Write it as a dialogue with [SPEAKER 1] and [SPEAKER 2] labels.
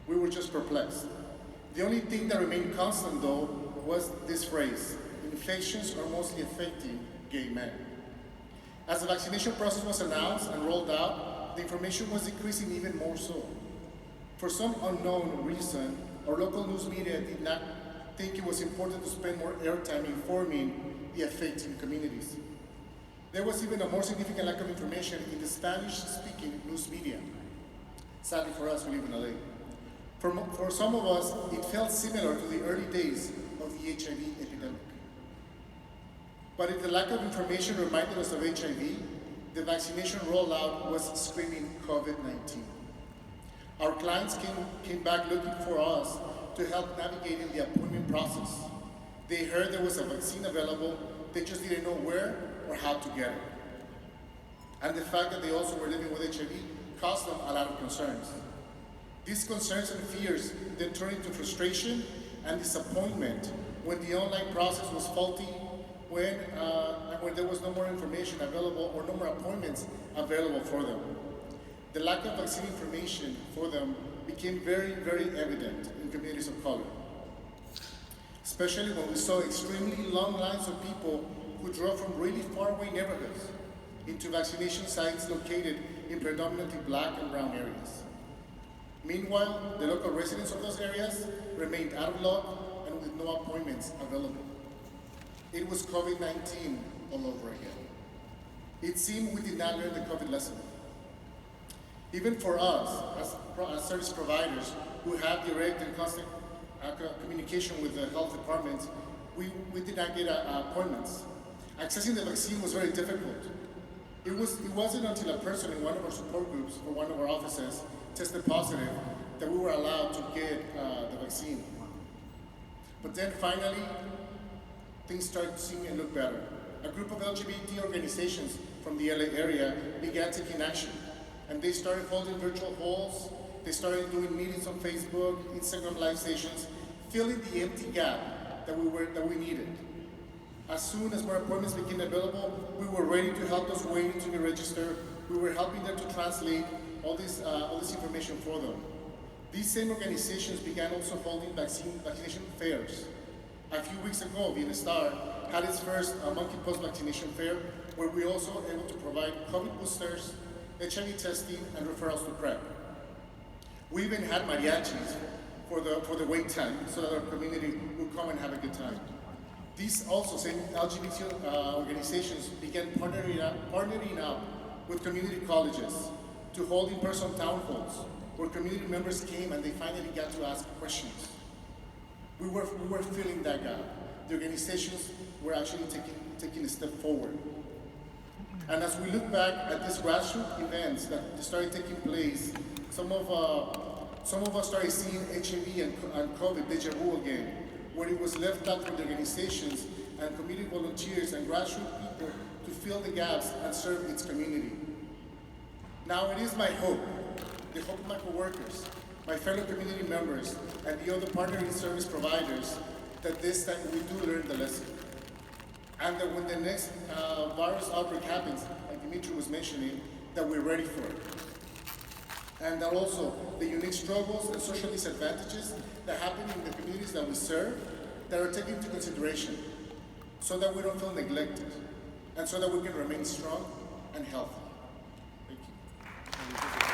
[SPEAKER 1] We were just perplexed. The only thing that remained constant, though, was this phrase: infections are mostly affecting gay men. As the vaccination process was announced and rolled out, the information was decreasing even more so. For some unknown reason, our local news media did not think it was important to spend more airtime informing the affected communities. There was even a more significant lack of information in the Spanish-speaking news media. Sadly for us, we live in LA. For some of us, it felt similar to the early days of the HIV epidemic. But if the lack of information reminded us of HIV, the vaccination rollout was screaming COVID-19. Our clients came back looking for us to help navigating the appointment process. They heard there was a vaccine available, they just didn't know where or how to get it. And the fact that they also were living with HIV caused them a lot of concerns. These concerns and fears then turned into frustration and disappointment when the online process was faulty, when there was no more information available or no more appointments available for them. The lack of vaccine information for them became very, very evident in communities of color, especially when we saw extremely long lines of people who drove from really far away neighborhoods into vaccination sites located in predominantly Black and brown areas. Meanwhile, the local residents of those areas remained out of luck and with no appointments available. It was COVID-19 all over again. It seemed we did not learn the COVID lesson. Even for us, as service providers who have direct and constant communication with the health departments, we did not get appointments. Accessing the vaccine was very difficult. It wasn't until a person in one of our support groups or one of our offices tested positive that we were allowed to get the vaccine. But then finally, things started to seem and look better. A group of LGBT organizations from the LA area began taking action, and they started holding virtual halls. They started doing meetings on Facebook, Instagram live sessions, filling the empty gap that we needed. As soon as more appointments became available, we were ready to help those waiting to be registered. We were helping them to translate all this information for them. These same organizations began also holding vaccination fairs. A few weeks ago, Bienestar had its first monkeypox vaccination fair, where we also were able to provide COVID boosters, HIV testing, and referrals to PrEP. We even had mariachis for the wait time, so that our community would come and have a good time. These also same LGBT organizations began partnering up with community colleges to hold in-person town halls, where community members came and they finally got to ask questions. We were filling that gap. The organizations were actually taking a step forward. And as we look back at these grassroots events that started taking place, some of us started seeing HIV and COVID deja vu again, where it was left up for the organizations and community volunteers and grassroots people to fill the gaps and serve its community. Now it is my hope, the hope of my coworkers, my fellow community members, and the other partnering service providers, that this time we do learn the lesson. And that when the next virus outbreak happens, like Dimitri was mentioning, that we're ready for it. And that also the unique struggles and social disadvantages that happen in the communities that we serve, that are taken into consideration, so that we don't feel neglected, and so that we can remain strong and healthy. Thank you.